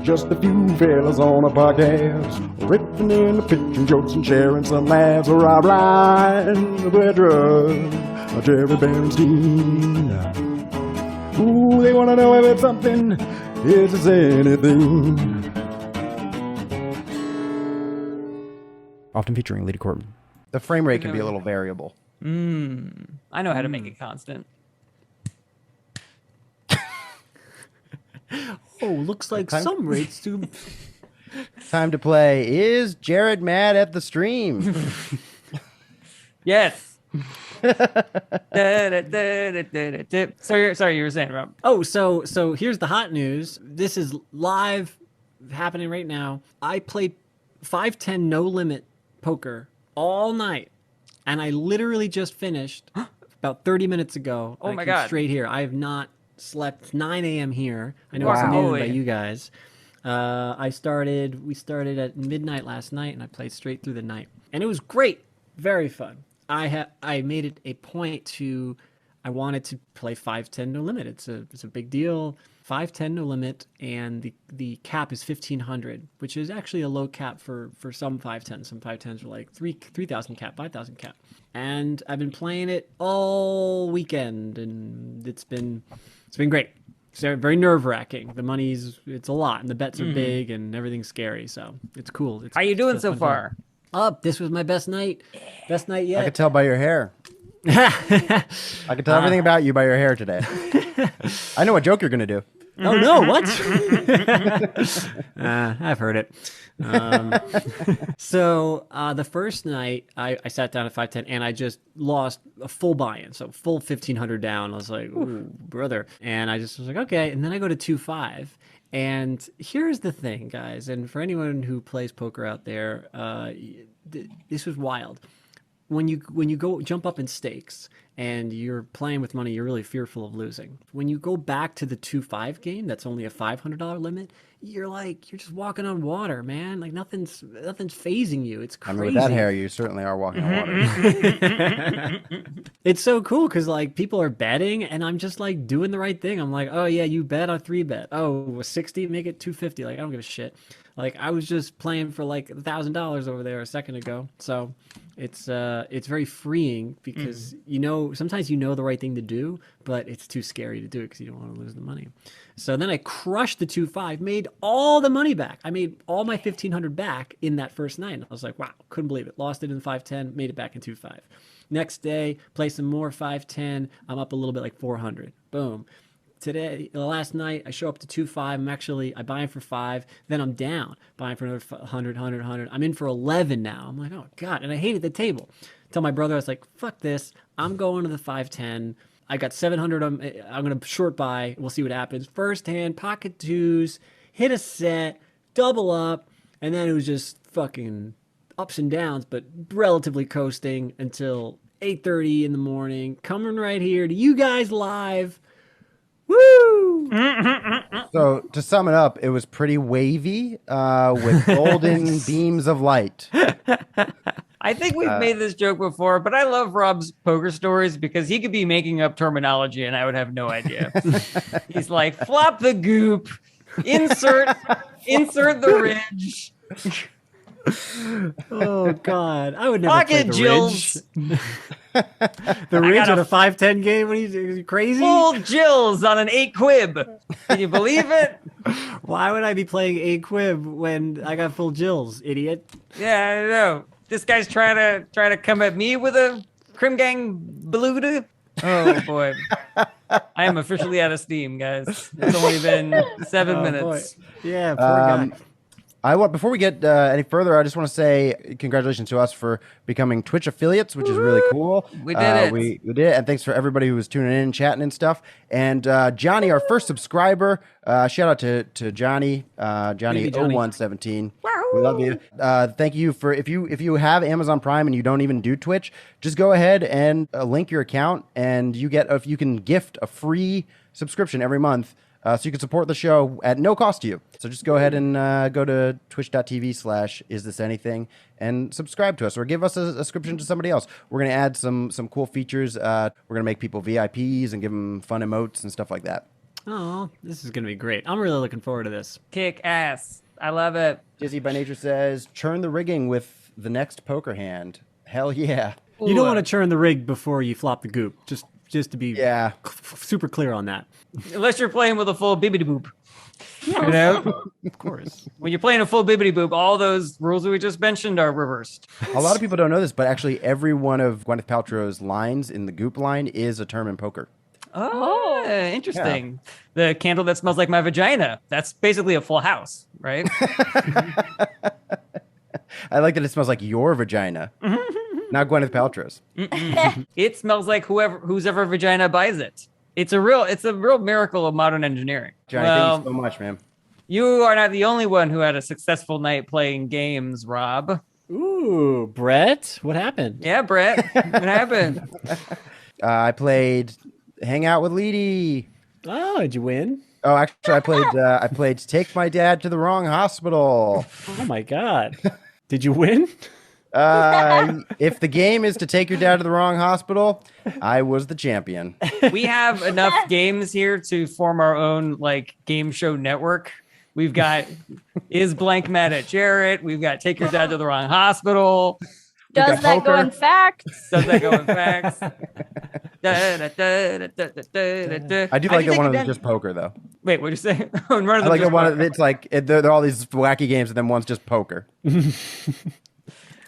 Just a few fellas on a podcast, ripping in the pitching jokes and sharing some laughs. Rob Ryan, Pedro, Jerry Bernstein. Ooh, they want to know if it's something, if it's anything. Often featuring Leedy Corbin. The frame rate can be a little variable. I know how to make it constant. Oh, looks like some rates do. Time to play. Is Jarret mad at the stream? Yes. Sorry, you were saying, Rob. Oh, so here's the hot news. This is live, happening right now. I played 5-10 no limit poker all night, and I literally just finished about 30 minutes ago. Oh my God! Straight here. I have not slept. 9 a.m. here. I know Wow. it's noon by you guys. We started at midnight last night, and I played straight through the night, and it was great, very fun. I made it a point to, I wanted to play 5-10 no limit. It's a big deal. 5-10 no limit, and the cap is 1,500, which is actually a low cap for some 5-10s. Some 5-10s are like 3,000 cap, 5,000 cap. And I've been playing it all weekend, and it's been great. It's very nerve-wracking. The it's a lot, and the bets are big, and everything's scary, so it's cool. How you doing so far? This was my best night yet. I could tell by your hair. I could tell everything about you by your hair today. I know what joke you're going to do. Oh, no, what? I've heard it. So the first night, I sat down at 5-10, and I just lost a full buy-in, so full 1,500 down. I was like, ooh, brother. And I just was like, okay. And then I go to 2-5. And here's the thing, guys, and for anyone who plays poker out there, this was wild. When you go jump up in stakes and you're playing with money, you're really fearful of losing. When you go back to the 2-5 game, that's only a $500 limit. You're just walking on water, man. Like nothing's phasing you. It's crazy. I mean, with that hair, you certainly are walking on water. It's so cool because like people are betting, and I'm just like doing the right thing. I'm like, oh yeah, you bet on 3-bet. Oh, 60, make it 250. Like I don't give a shit. Like I was just playing for like $1,000 over there a second ago. So it's very freeing because sometimes you know the right thing to do, but it's too scary to do it because you don't want to lose the money. So then I crushed the 2-5, made all the money back. I made all my 1,500 back in that first night. And I was like, wow, couldn't believe it. Lost it in 5-10, made it back in 2-5. Next day, play some more 5-10. I'm up a little bit, like 400. Boom. Today, last night, I show up to 2-5. I buy in for 5. Then I'm down, buying for another 100. I'm in for 11 now. I'm like, oh God. And I hated the table. Tell my brother, I was like, fuck this. I'm going to the 5-10. I got 700. I'm going to short buy. We'll see what happens. First hand, pocket twos, hit a set, double up. And then it was just fucking ups and downs, but relatively coasting until 8:30 in the morning. Coming right here to you guys live. Woo! So to sum it up, it was pretty wavy with golden beams of light. I think we've made this joke before, but I love Rob's poker stories because he could be making up terminology and I would have no idea. He's like, flop the goop, insert the ridge. Oh God, I would never Pocket play the Jills. ridge. The ridge on a 5-10 game? What are you crazy? Full Jills on an 8 quib. Can you believe it? Why would I be playing 8 quib when I got full Jills, idiot? Yeah, I know. This guy's trying to come at me with a Crim Gang Beluga. Oh boy. I am officially out of steam, guys. It's only been 7 minutes. Boy. Yeah, poor guy. Before we get any further, I just want to say congratulations to us for becoming Twitch affiliates, which is really cool. We did it. We did it, and thanks for everybody who was tuning in, chatting and stuff. And Johnny, our first subscriber, shout out to Johnny, Johnny 0117. We love you. Thank you for if you have Amazon Prime and you don't even do Twitch, just go ahead and link your account, and you can gift a free subscription every month. So you can support the show at no cost to you. So just go ahead and go to twitch.tv/isthisanything and subscribe to us, or give us a subscription to somebody else. We're going to add some cool features. We're going to make people VIPs and give them fun emotes and stuff like that. Oh, this is gonna be great. I'm really looking forward to this. Kick ass. I love it. Dizzy by Nature says, churn the rigging with the next poker hand. Hell yeah. You don't want to churn the rig before you flop the goop. Just to be Yeah. super clear on that. Unless you're playing with a full bibbity boop. You know? Of course. When you're playing a full bibbity boop, all those rules that we just mentioned are reversed. A lot of people don't know this, but actually every one of Gwyneth Paltrow's lines in the goop line is a term in poker. Oh, interesting. The candle that smells like my vagina. That's basically a full house, right? I like that it smells like your vagina, not Gwyneth Paltrow's. It smells like whose ever vagina buys it. It's a real miracle of modern engineering. Johnny, thank you so much, man. You are not the only one who had a successful night playing games, Rob. Ooh, Brett, what happened? Yeah, Brett, what happened? I played Hang Out with Leedy. Oh, did you win? Oh, actually, I played Take My Dad to the Wrong Hospital. Oh my God. Did you win? If the game is to take your dad to the wrong hospital, I was the champion. We have enough games here to form our own game show network. We've got Is Blank Mad at Jarret? We've got Take Your Dad to the Wrong Hospital. Does that go in facts? Does that go in facts? I do like that one of them is just poker, though. Wait, what'd you say? I like the one. It's like they're all these wacky games, and then one's just poker.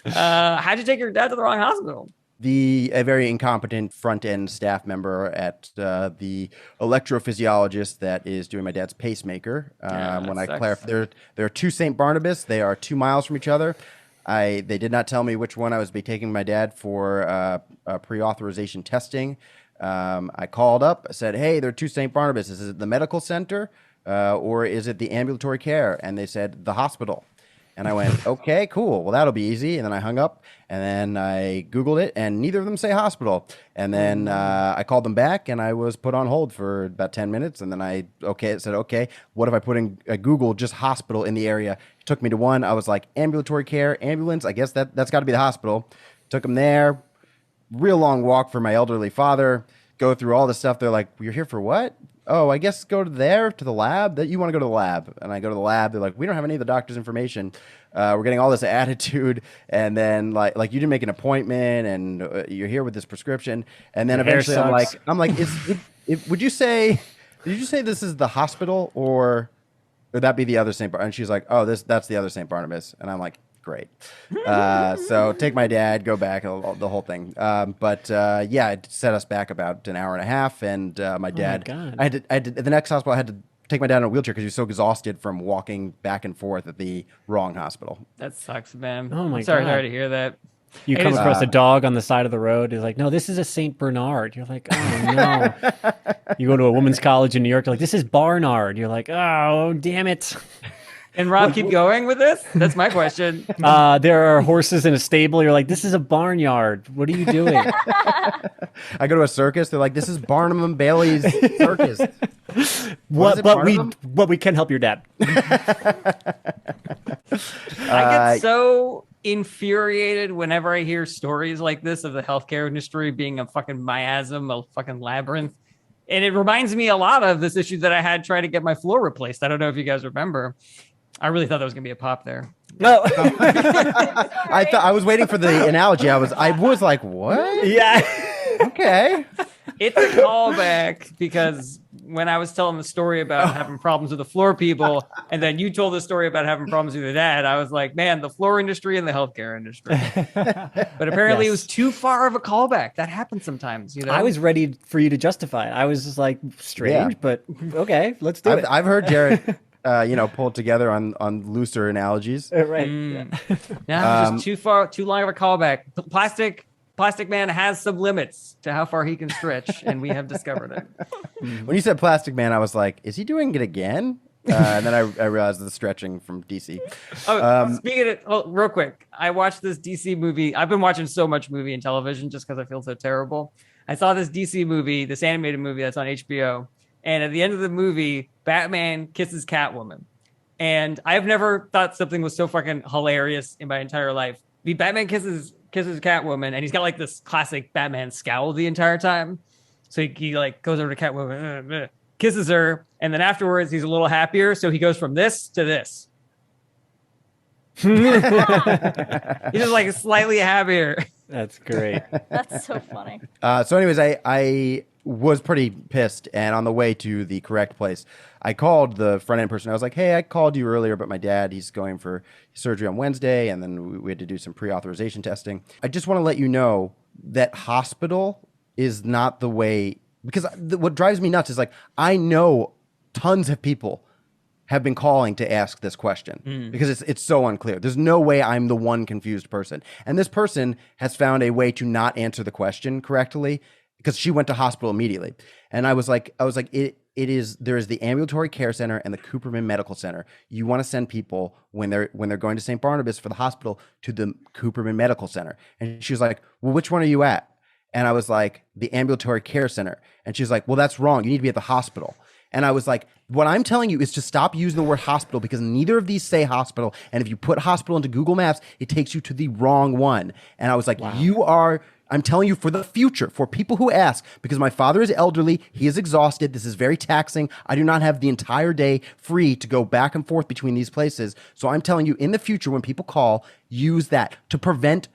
How'd you take your dad to the wrong hospital? A very incompetent front-end staff member at the electrophysiologist that is doing my dad's pacemaker. When I clarify, there are two St. Barnabas. They are 2 miles from each other. They did not tell me which one I was be taking my dad for pre-authorization testing. I called up, I said, hey, there are 2 St. Barnabas. Is it the medical center or is it the ambulatory care? And they said, the hospital. And I went, okay, cool. Well, that'll be easy. And then I hung up and then I Googled it and neither of them say hospital. And then I called them back and I was put on hold for about 10 minutes. And then it said, okay, what if I put in Google just hospital in the area? It took me to one. I was like, ambulatory care, ambulance. I guess that's got to be the hospital. Took them there. Real long walk for my elderly father. Go through all this stuff. They're like, you're here for what? Oh, I guess go to the lab. That you want to go to the lab. And I go to the lab. They're like, we don't have any of the doctor's information. We're getting all this attitude. And then like you didn't make an appointment and you're here with this prescription. And then eventually I'm like, did you say this is the hospital or would that be the other St. Barnabas? And she's like, oh, that's the other St. Barnabas. And I'm like, great. So take my dad, go back, the whole thing. Yeah, it set us back about an hour and a half. And my dad, I had to, the next hospital, I had to take my dad in a wheelchair because he was so exhausted from walking back and forth at the wrong hospital. That sucks, man. Oh my God. Sorry to hear that. You come across a dog on the side of the road. He's like, no, this is a St. Bernard. You're like, oh, no. You go to a women's college in New York. You're like, this is Barnard. You're like, oh, damn it. And Rob, keep going with this? That's my question. There are horses in a stable. You're like, this is a barnyard. What are you doing? I go to a circus. They're like, this is Barnum and Bailey's circus. But we can help your dad. I get so infuriated whenever I hear stories like this of the healthcare industry being a fucking miasm, a fucking labyrinth. And it reminds me a lot of this issue that I had trying to get my floor replaced. I don't know if you guys remember. I really thought there was going to be a pop there. No. I was waiting for the analogy. I was like, what? Yeah. Okay. It's a callback because when I was telling the story about having problems with the floor people, and then you told the story about having problems with your dad, I was like, man, the floor industry and the healthcare industry. But apparently it was too far of a callback. That happens sometimes, you know? I was ready for you to justify it. I was just like, strange, but okay, let's do it. I've heard Jarret, pull it together on looser analogies. Right. Yeah, just too long of a callback. Plastic Man has some limits to how far he can stretch, and we have discovered it. When you said Plastic Man, I was like, is he doing it again? And then I realized the stretching from DC. Speaking of, real quick, I watched this DC movie. I've been watching so much movie and television just because I feel so terrible. I saw this DC movie, this animated movie that's on HBO, and at the end of the movie, Batman kisses Catwoman. And I've never thought something was so fucking hilarious in my entire life. The Batman kisses Catwoman, and he's got like this classic Batman scowl the entire time. So he like goes over to Catwoman, kisses her, and then afterwards he's a little happier, so he goes from this to this. He's just like slightly happier. That's great. That's so funny. So anyways, I was pretty pissed, and on the way to the correct place, I called the front end person. I was like, hey, I called you earlier, but my dad, he's going for surgery on Wednesday, and then we had to do some pre-authorization testing. I just want to let you know that hospital is not the way, because what drives me nuts is like, I know tons of people have been calling to ask this question because it's so unclear. There's no way I'm the one confused person. And this person has found a way to not answer the question correctly because she went to hospital immediately. And I was like, there is the ambulatory care center and the Cooperman Medical Center. You want to send people when they're going to St. Barnabas for the hospital to the Cooperman Medical Center. And she was like, well, which one are you at? And I was like, the ambulatory care center. And she was like, well, that's wrong. You need to be at the hospital. And I was like, what I'm telling you is to stop using the word hospital because neither of these say hospital. And if you put hospital into Google Maps, it takes you to the wrong one. And I was like, I'm telling you for the future, for people who ask, because my father is elderly, he is exhausted, this is very taxing. I do not have the entire day free to go back and forth between these places. So I'm telling you in the future, when people call, use that to prevent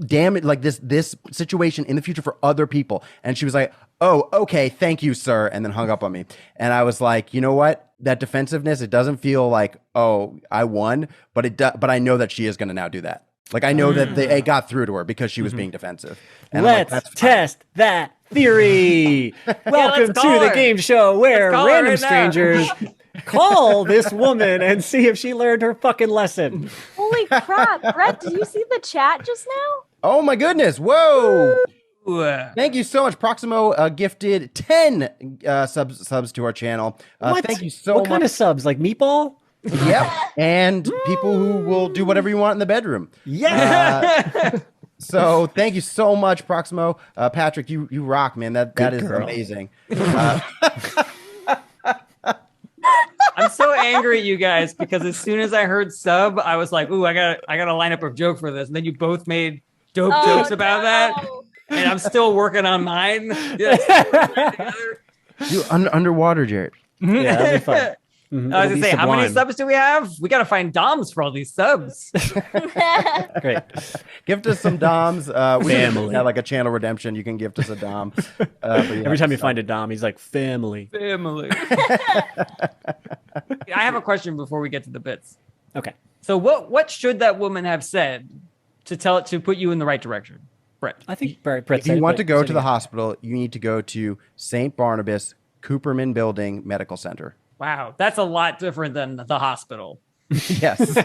damage like this situation in the future for other people. And she was like, oh, okay, thank you, sir, and then hung up on me. And I was like, you know what, that defensiveness, it doesn't feel like, oh, I won, but I know that she is going to now do that. Like I know that it got through to her because she was being defensive. And Let's test that theory. Welcome to the game show where random strangers call this woman and see if she learned her fucking lesson. Holy crap. Brett, did you see the chat just now? Oh my goodness. Whoa. Thank you so much. Proximo gifted 10 subs to our channel. Thank you so much. What kind of subs? Like meatball? Yep. And people who will do whatever you want in the bedroom. Yeah. So thank you so much, Proximo. Patrick, you rock, man. That is girl. amazing. I'm so angry at you guys because as soon as I heard sub, I was like, ooh, I gotta line up a joke for this. And then you both made dope jokes about that. And I'm still working on mine. You underwater, Jarret. Yeah, that'd be fun. I was gonna say, how many subs do we have? We gotta find DOMs for all these subs. Great. Gift us some DOMs. We have like a channel redemption. You can gift us a DOM. Every time you find a Dom, he's like, family. I have a question before we get to the bits. Okay. So what should that woman have said to put you in the right direction, Brett? I think Brett if you want to go to the hospital, you need to go to St. Barnabas Cooperman Building Medical Center. Wow, that's a lot different than the hospital. Yes.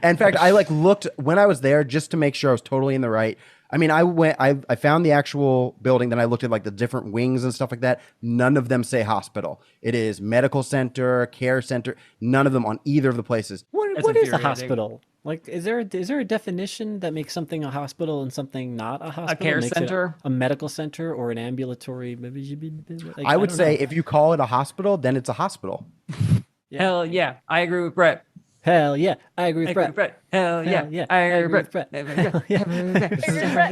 In fact, I looked when I was there just to make sure I was totally in the right. I mean, I found the actual building, then I looked at like the different wings and stuff like that. None of them say hospital. It is medical center, care center, none of them on either of the places. What is a hospital? Like, is there a definition that makes something a hospital and something not a hospital? A care center? A medical center or an ambulatory? Like, I would say if you call it a hospital, then it's a hospital. Hell yeah, I agree with Brett. Hell yeah, I agree with Brett. Hell yeah, I agree with Brett. I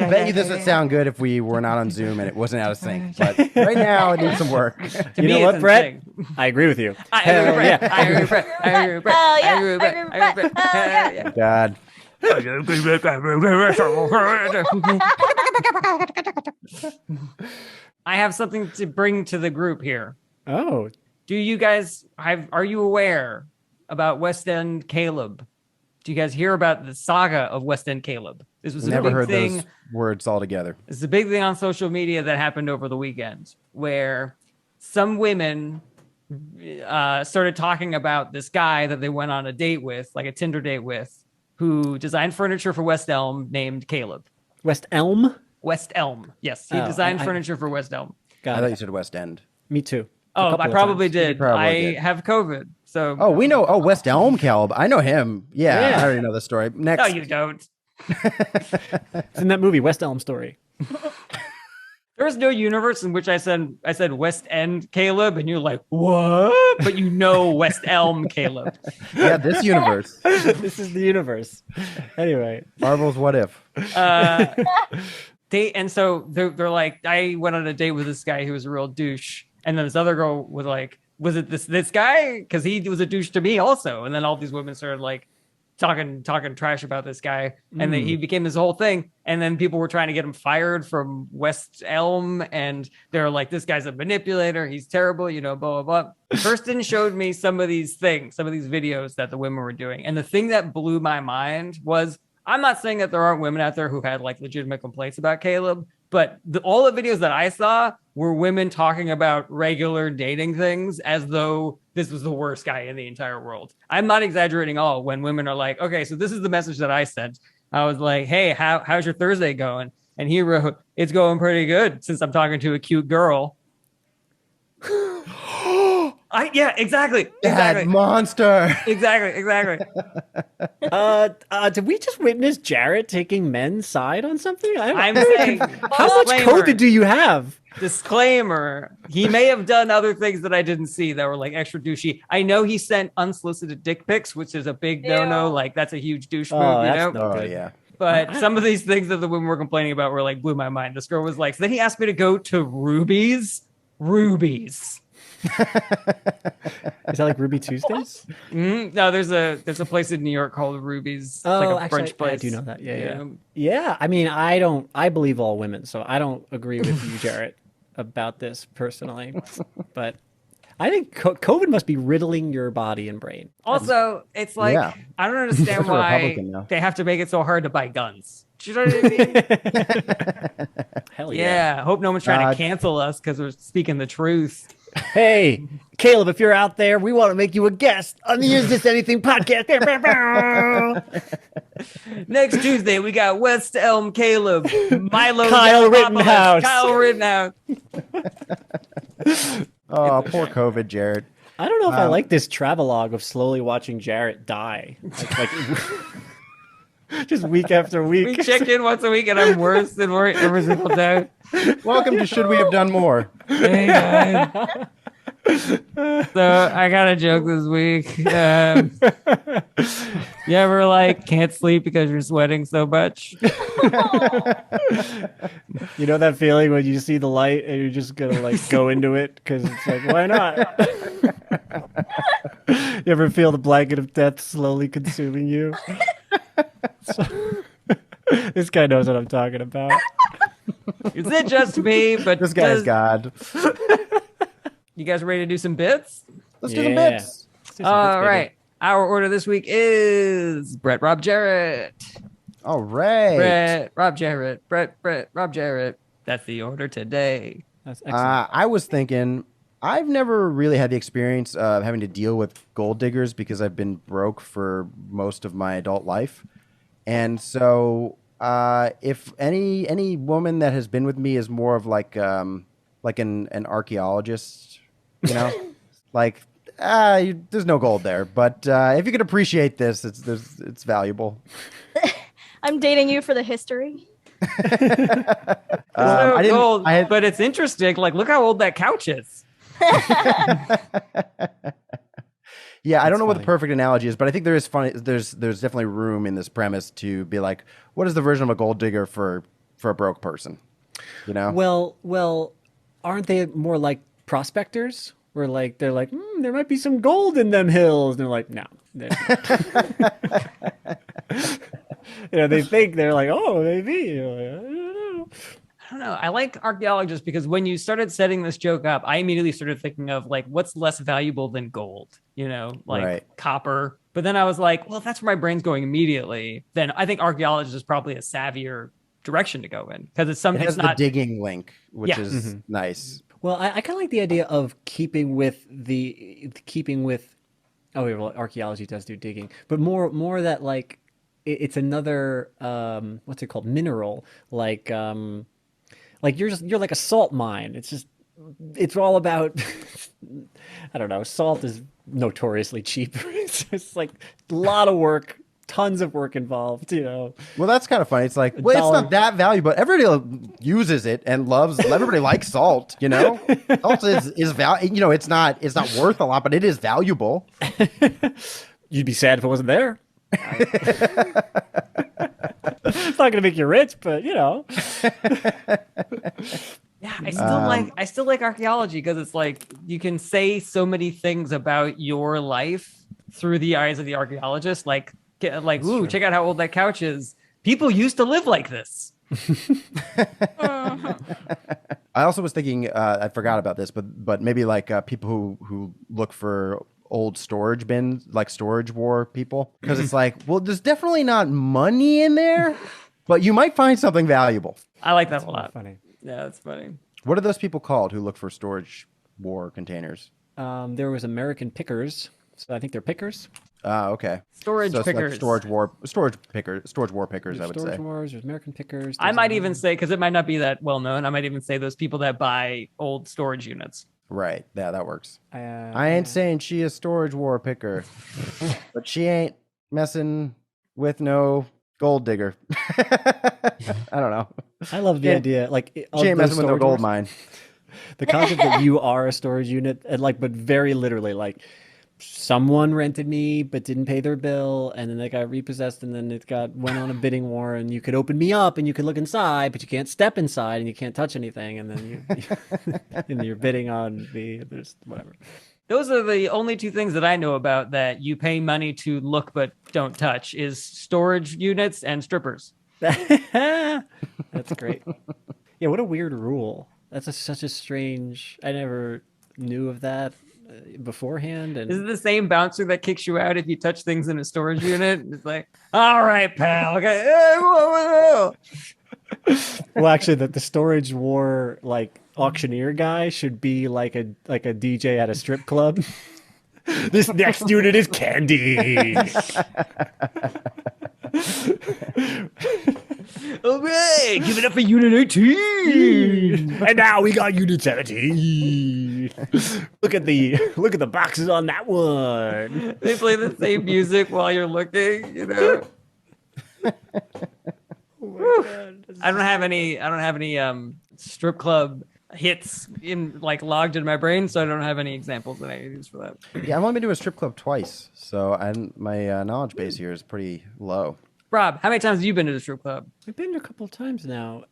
bet you this would sound good if we were not on Zoom and it wasn't out of sync. But right now, it needs some work. You know what, Brett? I agree with you. I agree with Brett. I agree with Brett. I agree with Brett. I agree with Brett. I agree with Brett. Hell yeah. God. I have something to bring to the group here. Oh. Do you guys are you aware about West End Caleb? Do you guys hear about the saga of West End Caleb? This was Never a big heard thing. those words all together. It's a big thing on social media that happened over the weekend where some women started talking about this guy that they went on a date with, like a Tinder date with, who designed furniture for West Elm named Caleb. West Elm? West Elm. Yes, he designed furniture for West Elm. I thought you said West End. Me too. Oh, I probably did. Probably did. Have COVID. So. Oh, we know. Oh, West Elm Caleb. I know him. Yeah, I already know the story. Next. No, you don't. It's in that movie, West Elm Story. There's no universe in which I said West End Caleb, and you're like, what? But you know West Elm Caleb. Yeah, this universe. This is the universe. Anyway, Marvel's What If. And so they're like, I went on a date with this guy who was a real douche, And then this other girl was like, was it this guy? Because he was a douche to me also. And then all these women started like talking trash about this guy, and then he became this whole thing. And then people were trying to get him fired from West Elm, and they're like, this guy's a manipulator, he's terrible, you know, blah blah blah. Kirsten showed me some of these things, some of these videos that the women were doing, and the thing that blew my mind was, I'm not saying that there aren't women out there who had like legitimate complaints about Caleb, but all the videos that I saw were women talking about regular dating things as though this was the worst guy in the entire world. I'm not exaggerating at all when women are like, okay, so this is the message that I sent. I was like, hey, how's your Thursday going? And he wrote, it's going pretty good since I'm talking to a cute girl. Yeah, exactly. That monster. Exactly. Did we just witness Jarret taking men's side on something? I'm saying, how much COVID do you have? Disclaimer, he may have done other things that I didn't see that were like extra douchey. I know he sent unsolicited dick pics, which is a big no-no. Like, that's a huge douche move, you know? Oh, yeah. But some of these things that the women were complaining about were like, blew my mind. This girl was like, so then he asked me to go to Ruby's. Is that like Ruby Tuesdays? No, there's a place in New York called Ruby's. It's Oh, like a actually, French place. I do know that. Yeah. I mean, I believe all women, so I don't agree with you, Jarret, about this personally. But I think COVID must be riddling your body and brain. Also, it's like, I don't understand why they have to make it so hard to buy guns. Do you know what I mean? Hell yeah. Yeah. Hope no one's trying to cancel us because we're speaking the truth. Hey, Caleb, if you're out there, we want to make you a guest on the Is This Anything podcast. Next Tuesday, we got West Elm Caleb, Milo Kyle Rittenhouse. Oh, poor COVID, Jarret. I don't know if I like this travelogue of slowly watching Jarret die. Like just week after week. We check in once a week, and I'm worse than worse every single day. Welcome to Should We Have Done More? Hey, guys. So I got a joke this week. You ever like can't sleep because you're sweating so much? You know that feeling when you see the light and you're just gonna like go into it because it's like, why not? You ever feel the blanket of death slowly consuming you? This guy knows what I'm talking about. Is it just me? But This guy's God. You guys ready to do some bits? Let's do some bits. All right. Our order this week is Brett, Rob, Jarret. All right. Brett, Rob, Jarret. Brett, Rob, Jarret. That's the order today. That's excellent. I was thinking, I've never really had the experience of having to deal with gold diggers because I've been broke for most of my adult life. And so if any woman that has been with me is more of like an archaeologist, you know, like there's no gold there. But if you could appreciate this, it's valuable. I'm dating you for the history. No gold, but it's interesting. Like, look how old that couch is. Yeah, I don't know what the perfect analogy is, but I think there is funny. There's definitely room in this premise to be like, what is the version of a gold digger for a broke person? You know? Well, aren't they more like prospectors? Where like they're like, there might be some gold in them hills, and they're like, no. You know, they think they're like, oh, maybe. You're like, I don't know. I like archaeologists because when you started setting this joke up, I immediately started thinking of like, what's less valuable than gold? You know, like copper. But then I was like, well, if that's where my brain's going immediately, then I think archaeologist is probably a savvier direction to go in because it's has the digging link, which is nice. Well, I kind of like the idea of keeping with. Oh, well, archaeology does do digging, but more that like it's another what's it called, mineral, like you're like a salt mine. It's all about I don't know. Salt is notoriously cheap. It's just like a lot of work, tons of work involved, you know. Well, that's kind of funny. It's like, well, it's not that valuable. Everybody uses it and loves. Everybody likes salt, you know. Salt is valuable. You know, it's not worth a lot, but it is valuable. You'd be sad if it wasn't there. It's not going to make you rich, but you know. Yeah, I still like archaeology because it's like you can say so many things about your life through the eyes of the archaeologist. Ooh, check out how old that couch is. People used to live like this. I also was thinking, I forgot about this, but maybe like people who look for old storage bins, like storage war people, because it's like, well, there's definitely not money in there, but you might find something valuable. I like that a lot. Funny. Yeah, that's funny. What are those people called who look for storage war containers? There was American pickers, so I think they're pickers. Okay. Storage So it's pickers. like storage war pickers, I would Storage say. wars. There's American pickers. I might even say, because it might not be that well known, I might even say those people that buy old storage units. Right. Yeah, that works. I yeah. ain't saying she a storage war picker, but she ain't messing with no gold digger. I don't know. I love the idea, like She ain't messing with no gold mine. The concept that you are a storage unit, and like, but very literally, like someone rented me but didn't pay their bill, and then they got repossessed, and then went on a bidding war, and you could open me up and you could look inside, but you can't step inside and you can't touch anything, and then and you're bidding on there's whatever. Those are the only two things that I know about that you pay money to look but don't touch is storage units and strippers. That's great. Yeah, what a weird rule. That's such a strange. I never knew of that beforehand. And is it the same bouncer that kicks you out if you touch things in a storage unit? It's like, all right, pal. Okay. Hey, whoa. Well, actually, the storage war like auctioneer guy should be like a DJ at a strip club. This next unit is candy. All right, give it up for Unit 18. And now we got Unit 17. Look at the boxes on that one. They play the same music while you're looking, you know. Oh my God. I don't have any strip club hits logged in my brain, so I don't have any examples that I use for that. Yeah, I've only been to a strip club twice, so my knowledge base here is pretty low. Rob, how many times have you been to the strip club? I've been to a couple of times now,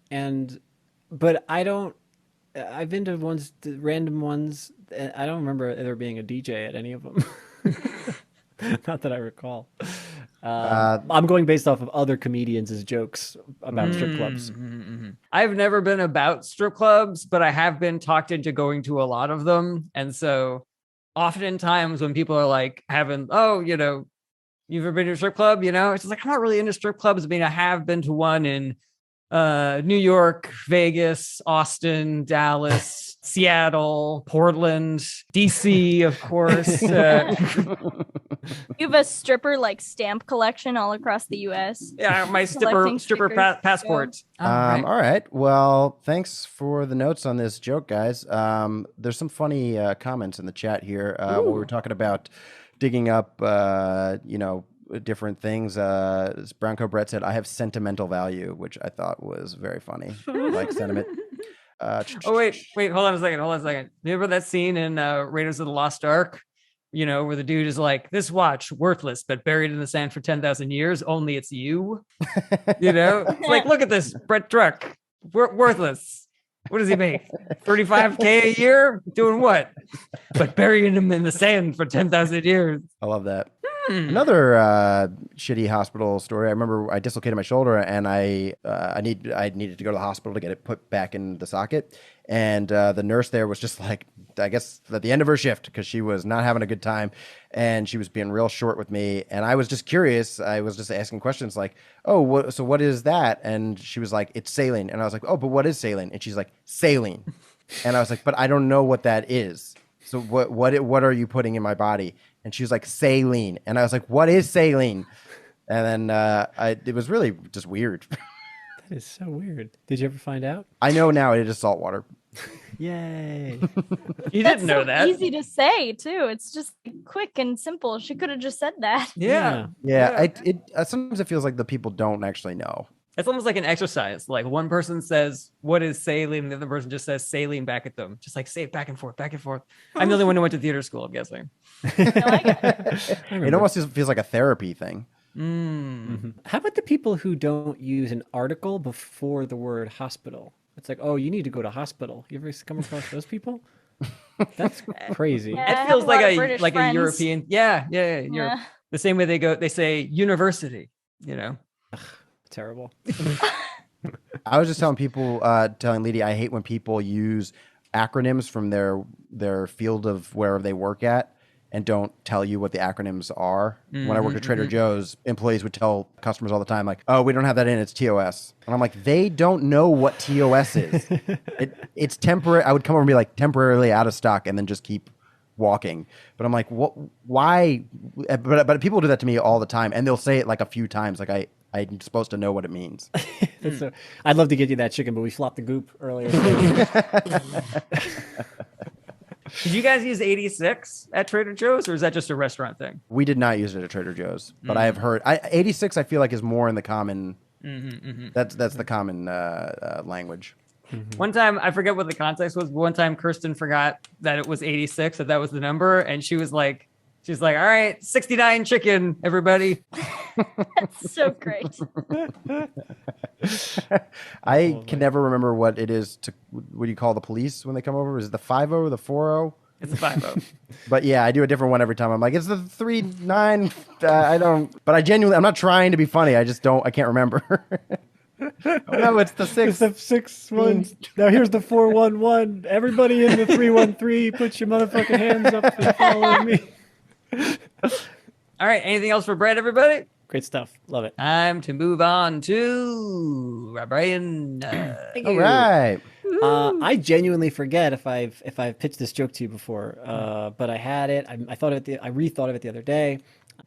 but I've been to random ones. I don't remember there being a DJ at any of them. Not that I recall. I'm going based off of other comedians' jokes about strip clubs. I've never been about strip clubs, but I have been talked into going to a lot of them. And so oftentimes when people are like you've ever been to a strip club? You know, it's just like, I'm not really into strip clubs. I mean, I have been to one in New York, Vegas, Austin, Dallas, Seattle, Portland, DC, of course. You have a stripper stamp collection all across the U.S. Yeah, my stripper passport. All right. Well, thanks for the notes on this joke, guys. There's some funny comments in the chat here. When we were talking about digging up, different things. Brownco Brett said, I have sentimental value, which I thought was very funny. Like sentiment. Wait, hold on a second. Remember that scene in Raiders of the Lost Ark? You know, where the dude is like, this watch, worthless, but buried in the sand for 10,000 years. Only it's you. You know? It's like, look at this, Brett Druck. Worthless. What does he make? 35K a year? Doing what? But burying him in the sand for 10,000 years. I love that. Another shitty hospital story. I remember I dislocated my shoulder and I needed to go to the hospital to get it put back in the socket. And the nurse there was just like, I guess at the end of her shift, because she was not having a good time and she was being real short with me. And I was just curious. I was just asking questions like, oh, so what is that? And she was like, it's saline. And I was like, oh, but what is saline? And she's like, saline. And I was like, but I don't know what that is. So what are you putting in my body? And she was like, saline. And I was like, what is saline? And then it was really just weird. That is so weird. Did you ever find out? I know now it is salt water. Yay. You didn't know that. Easy to say too. It's just quick and simple. She could have just said that. Yeah. It sometimes it feels like the people don't actually know. It's almost like an exercise. Like one person says, what is saline? And the other person just says saline back at them. Just like say it back and forth, back and forth. I'm the only one who went to theater school, I'm guessing. It almost feels like a therapy thing. How about the people who don't use an article before the word hospital? It's like, oh, you need to go to hospital. You ever come across those people? That's crazy. Yeah. I It have feels a lot of like British a friends. European. Yeah. Europe. Yeah. The same way they say university, you know. Terrible. I was just telling people, telling Leedy, I hate when people use acronyms from their field of wherever they work at and don't tell you what the acronyms are. When I worked at Trader Joe's, employees would tell customers all the time, like, "Oh, we don't have that in. It's TOS." And I'm like, they don't know what TOS is. It's temporary. I would come over and be like, temporarily out of stock, and then just keep walking. But I'm like, what? Why? But people do that to me all the time, and they'll say it like a few times, like I'm supposed to know what it means. I'd love to get you that chicken, but we flopped the goop earlier. Did you guys use 86 at Trader Joe's, or is that just a restaurant thing? We did not use it at Trader Joe's, but I have heard 86. I feel like is more in the common. That's the common language. One time, I forget what the context was, but one time Kirsten forgot that it was 86, that was the number, and she was like, all right, 69 chicken, everybody. That's so great. I can never remember what it is to. What do you call the police when they come over? Is it the 50 or the 40? It's a 50. But yeah, I do a different one every time. I'm like, it's the 39. I don't. But I genuinely, I'm not trying to be funny. I just don't. I can't remember. Oh, no, it's the 6. It's the 6-1. Now here's the 411. Everybody in the 313, put your motherfucking hands up and follow me. All right, anything else for Brett, everybody? Great stuff. Love it. Time to move on to Brian. All right. I genuinely forget if I've pitched this joke to you before, but I had it. I rethought of it the other day.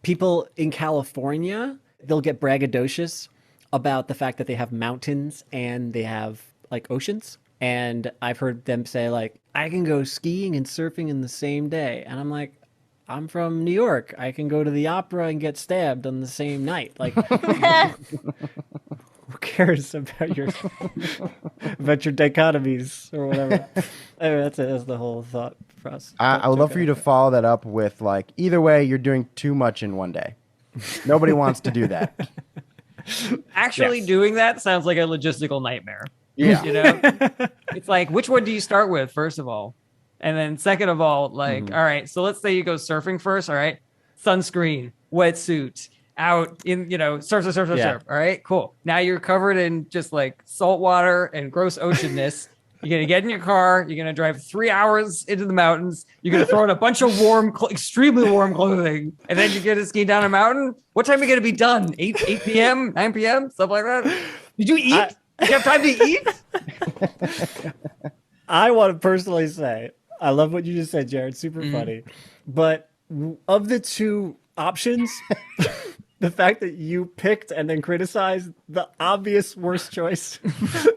People in California, they'll get braggadocious about the fact that they have mountains and they have like oceans. And I've heard them say like, I can go skiing and surfing in the same day. And I'm like, I'm from New York. I can go to the opera and get stabbed on the same night. Like, who cares about your dichotomies or whatever? Anyway, that's it. That's the whole thought process. I would love for you to follow that up with like, either way, you're doing too much in one day. Nobody wants to do that. Actually, doing that sounds like a logistical nightmare. Yeah. You know, it's like, which one do you start with, first of all? And then second of all, like, all right, so let's say you go surfing first. All right. Sunscreen, wetsuit, out in, surf. All right, cool. Now you're covered in just like salt water and gross oceanness. You're going to get in your car. You're going to drive 3 hours into the mountains. You're going to throw in a bunch of extremely warm clothing. And then you're going to ski down a mountain. What time are you going to be done? 8 p.m., 9 p.m., stuff like that? Did you eat? Did you have time to eat? I want to personally say, I love what you just said, Jarret. Super funny. But of the two options, the fact that you picked and then criticized the obvious worst choice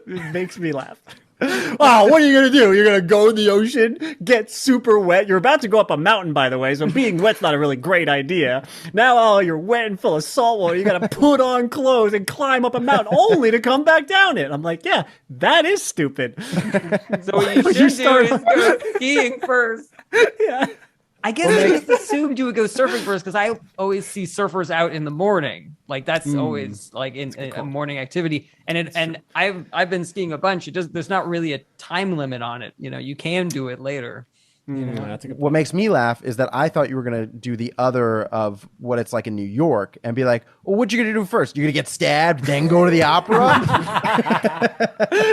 makes me laugh. Wow, what are you going to do? You're going to go in the ocean, get super wet. You're about to go up a mountain, by the way, so being wet's not a really great idea. Now, you're wet and full of salt water. You got to put on clothes and climb up a mountain only to come back down it. I'm like, yeah, that is stupid. So what you should do is go skiing first. Yeah. I guess I just assumed you would go surfing first because I always see surfers out in the morning. Like that's always like in a morning activity. And I've been skiing a bunch. There's not really a time limit on it. You can do it later. That's a good What makes me laugh is that I thought you were going to do the other of what it's like in New York and be like, well, what you going to do first? You're going to get stabbed, then go to the opera?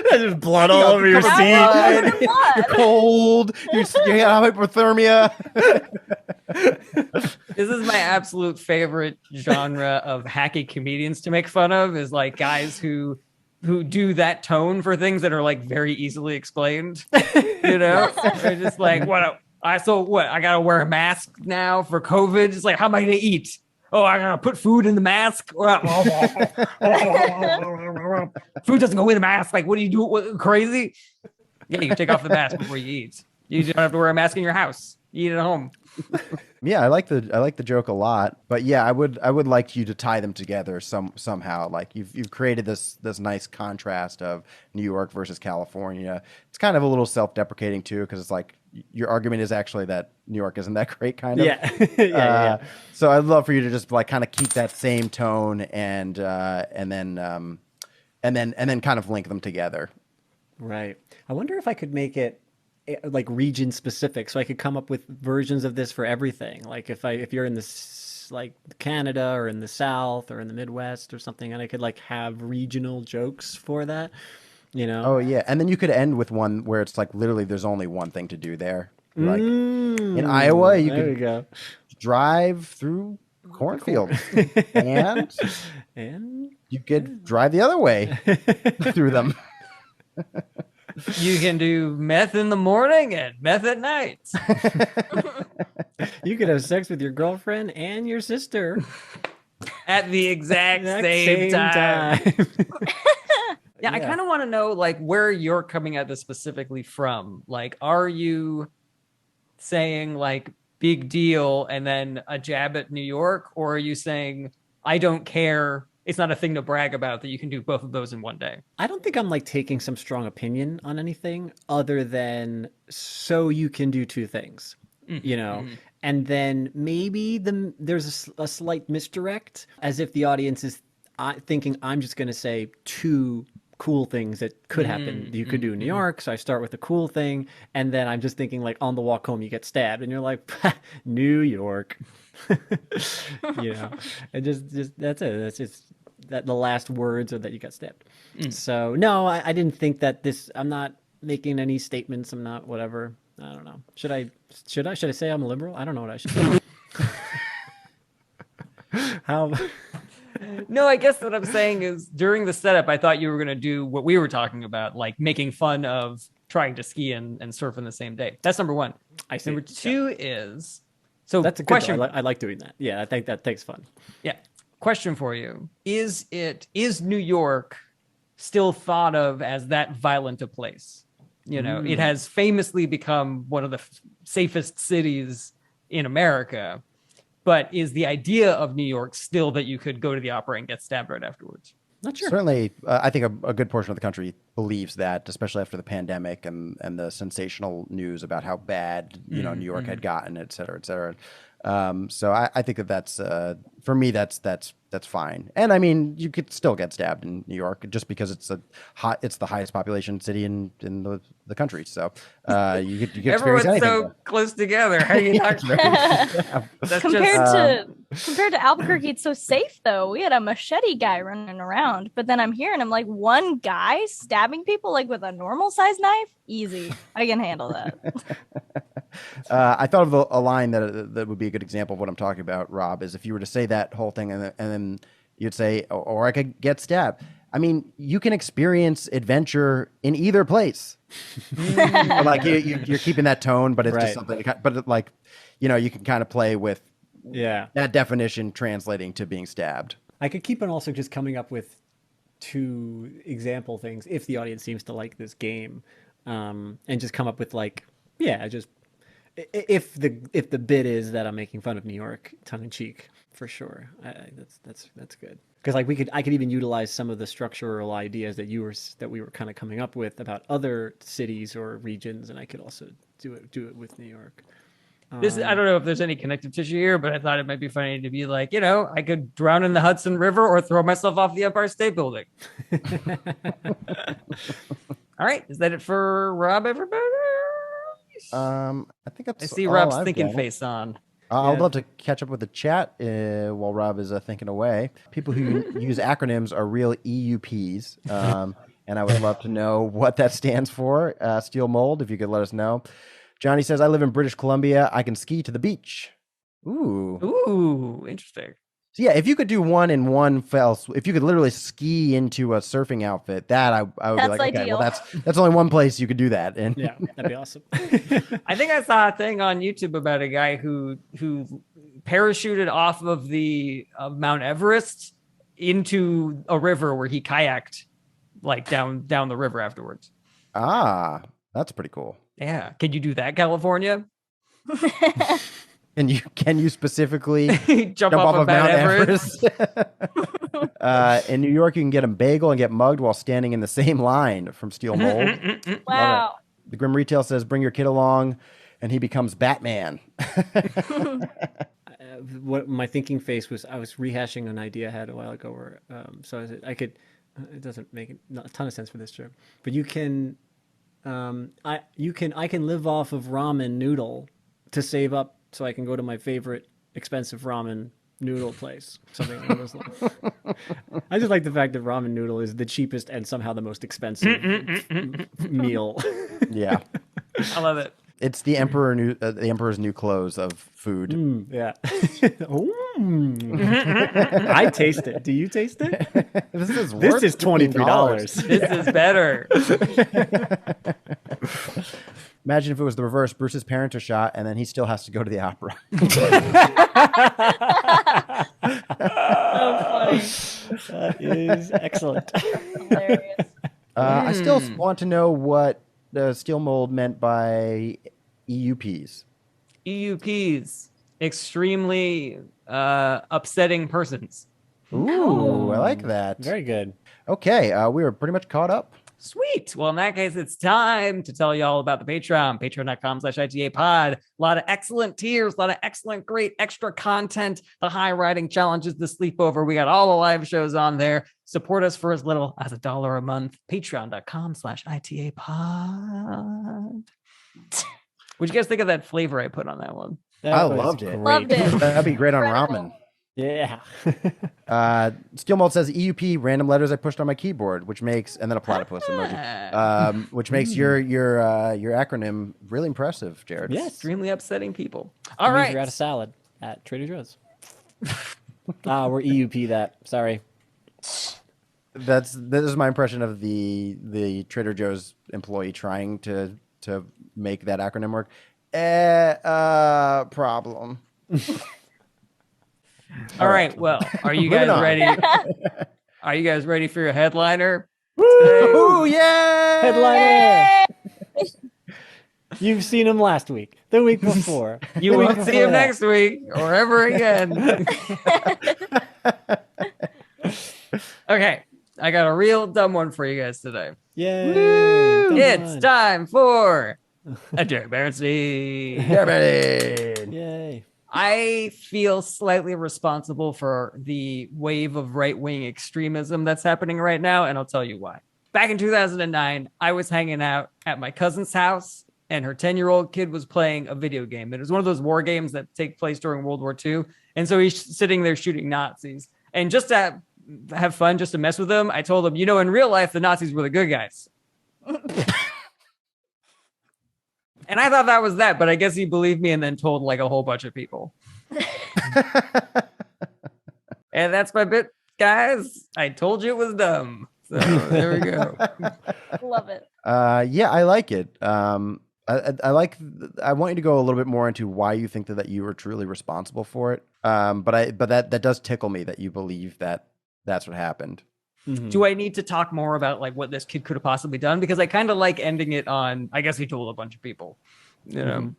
There's blood all over your seat. You're cold. You got hypothermia. This is my absolute favorite genre of hacky comedians to make fun of is like guys who do that tone for things that are like very easily explained. They're just like, I gotta wear a mask now for COVID. It's like, how am I gonna eat? Oh, I gotta put food in the mask. Food doesn't go in the mask. Like, what do you do? What, crazy? Yeah, you take off the mask before you eat. You don't have to wear a mask in your house. You eat at home. Yeah, I like the joke a lot, but yeah, I would like you to tie them together somehow. Like you've created this nice contrast of New York versus California. It's kind of a little self-deprecating too, because it's like your argument is actually that New York isn't that great, kind of. Yeah. Yeah. So I'd love for you to just like kind of keep that same tone and then kind of link them together. Right. I wonder if I could make it like region specific, so I could come up with versions of this for everything. Like if you're in like Canada or in the South or in the Midwest or something, and I could like have regional jokes for that, you know? Oh yeah, and then you could end with one where it's like literally there's only one thing to do there. Like in Iowa, you there we could go. drive through cornfields, and And you could drive the other way through them. You can do meth in the morning and meth at night. you could have sex with your girlfriend and your sister At the exact at the same time. Yeah, I Yeah. kind of want to know like where you're coming at this specifically from. Like, are you saying like big deal and then a jab at New York, or are you saying I don't care? It's not a thing to brag about that you can do both of those in one day. I don't think I'm like taking some strong opinion on anything other than so you can do two things, you know, and then maybe there's a slight misdirect as if the audience is thinking I'm just going to say two cool things that could happen you could do in New York. So I start with a cool thing, and then I'm just thinking like on the walk home you get stabbed, and you're like, New York, you know, and just that's it. That's just that the last words are that you got stabbed. So no, I didn't think that this. I'm not making any statements. I'm not whatever. I don't know. Should I say I'm a liberal? I don't know what I should say. How? No, I guess what I'm saying is during the setup, I thought you were going to do what we were talking about, like making fun of trying to ski and surf in the same day. That's number one. I see. Number two is, so That's a good question. I like doing that. Yeah, I think that takes fun. Yeah. Question for you. Is New York still thought of as that violent a place? You know, it has famously become one of the safest cities in America, but is the idea of New York still that you could go to the opera and get stabbed right afterwards? Not sure. Certainly, I think a good portion of the country believes that, especially after the pandemic and the sensational news about how bad New York had gotten, et cetera, et cetera. So I think that's for me that's fine. And I mean, you could still get stabbed in New York just because it's the highest population city in the country. So you could experience Everyone's anything. so close together. How you not? That's compared to Albuquerque, it's so safe though. We had a machete guy running around, but then I'm hearing him like one guy stabbing people like with a normal size knife. Easy, I can handle that. I thought of a line that would be a good example of what I'm talking about, Rob, is if you were to say that whole thing and then you'd say, or I could get stabbed. I mean, you can experience adventure in either place. Like you're keeping that tone, but it's just something. But like, you can kind of play with that definition translating to being stabbed. I could keep on also just coming up with two example things if the audience seems to like this game, and just come up with like, just if the bit is that I'm making fun of New York tongue in cheek, for sure. That's good. Because like I could even utilize some of the structural ideas that we were kind of coming up with about other cities or regions, and I could also do it with New York. I don't know if there's any connective tissue here, but I thought it might be funny to be like, I could drown in the Hudson River or throw myself off the Empire State Building. All right, is that it for Rob, everybody? I think that's. I see all Rob's I've thinking got. face on. I'd love to catch up with the chat while Rob is thinking away. People who use acronyms are real EUPs, and I would love to know what that stands for. Steel Mold, if you could let us know. Johnny says, I live in British Columbia. I can ski to the beach. Ooh, interesting. So yeah, if you could do one in one if you could literally ski into a surfing outfit, that I would That's be like, okay, ideal. well that's only one place you could do that. And Yeah, that'd be awesome. I think I saw a thing on YouTube about a guy who parachuted off of the Mount Everest into a river where he kayaked like down the river afterwards. that's pretty cool. Yeah, can you do that, California? And can you specifically jump off of Mount Everest? In New York, you can get a bagel and get mugged while standing in the same line from Steel Mold. Wow. The Grim Retail says, bring your kid along, and he becomes Batman. What my thinking face was, I was rehashing an idea I had a while ago where, so I could it doesn't make a ton of sense for this joke, but you can, I can live off of ramen noodle to save up so I can go to my favorite expensive ramen noodle place. Something along those lines. I just like the fact that ramen noodle is the cheapest and somehow the most expensive meal. Yeah. I love it. It's the emperor's new clothes of food. Yeah. I taste it. Do you taste it? This is $23. This is better. Imagine if it was the reverse. Bruce's parents are shot, and then he still has to go to the opera. So funny. That is excellent. Hilarious. I still want to know what the steel mold meant by EUPs. EUPs, extremely upsetting persons. Ooh, I like that. Very good. Okay, we were pretty much caught up. Sweet. Well, in that case, it's time to tell you all about the Patreon, patreon.com/ITA pod. A lot of excellent tiers, a lot of excellent, great extra content, the high riding challenges, the sleepover. We got all the live shows on there. Support us for as little as $1 a month. Patreon.com/ITA pod. What'd you guys think of that flavor I put on that one? I loved it. Loved it. That'd be great on Incredible. ramen. Yeah. Steel Mold says EUP, random letters I pushed on my keyboard, which makes, and then a platypus emoji, which makes your acronym really impressive, Jared. Yes. Extremely upsetting people. All All right. right. You're out of salad at Trader Joe's. We're EUP that. Sorry. This is my impression of the Trader Joe's employee trying to make that acronym work. Problem. All right. Well, are you Moving guys on. ready? Are you guys ready for your headliner? Ooh, yeah! Headliner. You've seen him last week, the week before. You the week won't see before him that. next week or ever again. Okay. I got a real dumb one for you guys today. Yay. It's time for a Jared Berenstein. Yay. I feel slightly responsible for the wave of right-wing extremism that's happening right now, and I'll tell you why. Back in 2009, I was hanging out at my cousin's house, and her 10-year-old kid was playing a video game. It was one of those war games that take place during World War II, and so he's sitting there shooting Nazis. And just to have fun, just to mess with him, I told him, in real life, the Nazis were the good guys. And I thought that was that, but I guess he believed me and then told like a whole bunch of people. And that's my bit, guys. I told you it was dumb. So there we go. Love it. Yeah, I like it. I want you to go a little bit more into why you think that you were truly responsible for it. But that does tickle me that you believe that that's what happened. Mm-hmm. Do I need to talk more about like what this kid could have possibly done? Because I kind of like ending it on, I guess he told a bunch of people. Mm-hmm.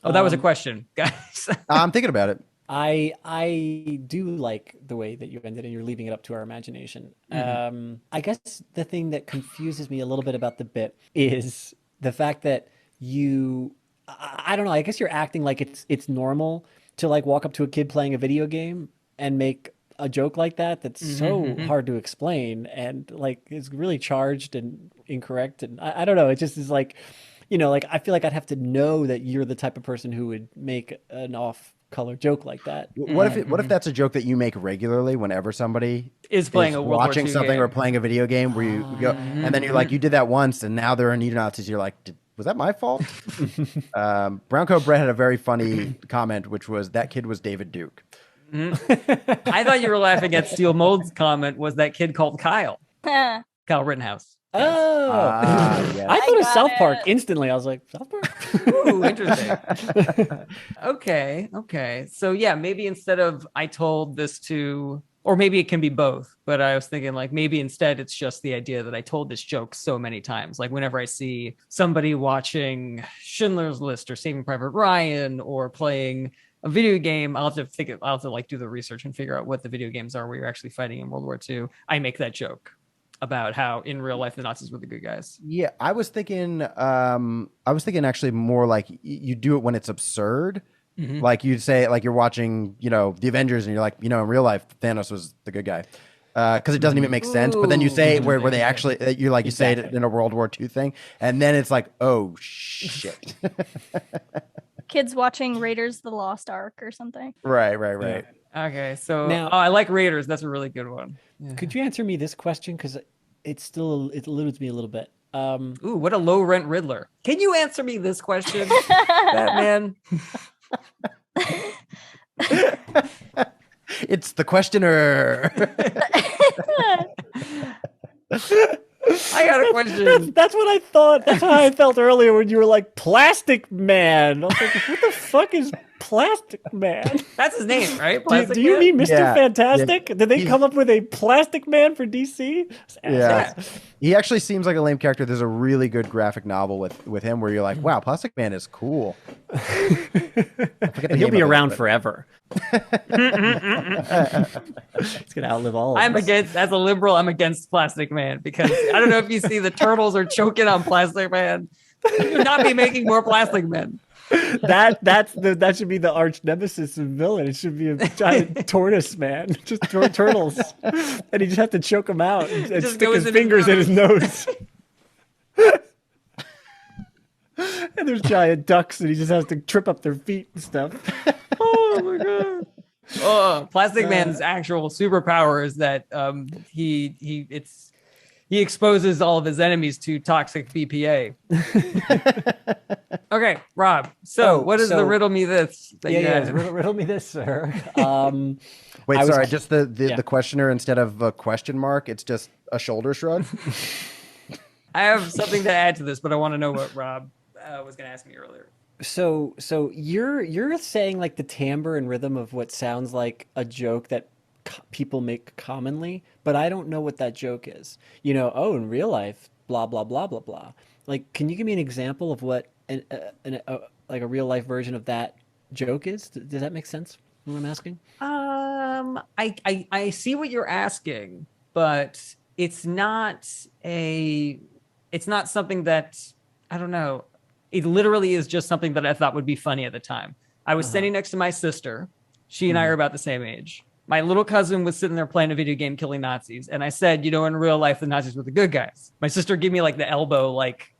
Oh, that was a question, guys. I'm thinking about it. I do like the way that you ended and you're leaving it up to our imagination. I guess the thing that confuses me a little bit about the bit is the fact that I don't know, I guess you're acting like it's normal to like walk up to a kid playing a video game and make a joke like that's so hard to explain and like is really charged and incorrect. And I don't know, it just is like, like I feel like I'd have to know that you're the type of person who would make an off-color joke like that. What if that's a joke that you make regularly whenever somebody is playing a World War watching II something game. or playing a video game where you go and then you're like, you did that once and now there are neo-Nazis. You're like, was that my fault? Brown Coat Brett had a very funny comment, which was that kid was David Duke. I thought you were laughing at Steel Mold's comment was that kid called Kyle Rittenhouse. Oh, Yes. I thought of got South it. Park instantly. I was like, South Park? Ooh, interesting. Okay. So yeah, maybe instead of I told this to, or maybe it can be both, but I was thinking like maybe instead it's just the idea that I told this joke so many times. Like whenever I see somebody watching Schindler's List or Saving Private Ryan or playing a video game, I'll have to like do the research and figure out what the video games are where you're actually fighting in World War II. I make that joke about how in real life the Nazis were the good guys. Yeah, I was thinking actually more like you do it when it's absurd. Like you'd say, like you're watching, the Avengers, and you're like, in real life, Thanos was the good guy. because it doesn't even make sense. But then you say it where they actually, you say it Exactly. in a World War II thing, and then it's like, oh shit. Kids watching Raiders: The Lost Ark or something. Right. Okay, so Now- I like Raiders. That's a really good one. Could you answer me this question? Because it eludes me a little bit. Ooh, what a low rent Riddler. Can you answer me this question, Batman? It's the questioner. I got a question. That's what I thought. That's how I felt earlier when you were like Plastic Man. I was like, what the fuck is Plastic Man? That's his name, right? Do Plastic you Man? mean Mr. Yeah. Fantastic? Yeah. Did they come up with a Plastic Man for DC? Yeah. He actually seems like a lame character. There's a really good graphic novel with him where you're like, wow, Plastic Man is cool. And he'll be around forever. It's gonna outlive all of us. As a liberal, I'm against Plastic Man because I don't know if you see the turtles are choking on Plastic Man. You should not be making more Plastic Men. That should be the arch nemesis of villain. It should be a giant tortoise man, just turtles, and he just have to choke them out and Just stick goes his in his fingers in his nose. And there's giant ducks, and he just has to trip up their feet and stuff. Oh my god. Oh, Plastic Man's actual superpower is that he exposes all of his enemies to toxic BPA. Okay, Rob. So, what is the riddle me this? That you had? Riddle me this, sir. Wait, I was- sorry, just the questioner instead of a question mark, it's just a shoulder shrug. I have something to add to this, but I want to know what Rob was going to ask me earlier. So you're saying like the timbre and rhythm of what sounds like a joke that people make commonly, but I don't know what that joke is. In real life, blah blah blah blah blah. Like, can you give me an example of what like a real life version of that joke is? Does that make sense? What I'm asking? I see what you're asking, but it's not something that I don't know. It literally is just something that I thought would be funny at the time. I was sitting next to my sister. She and I are about the same age. My little cousin was sitting there playing a video game, killing Nazis. And I said, in real life, the Nazis were the good guys. My sister gave me like the elbow, like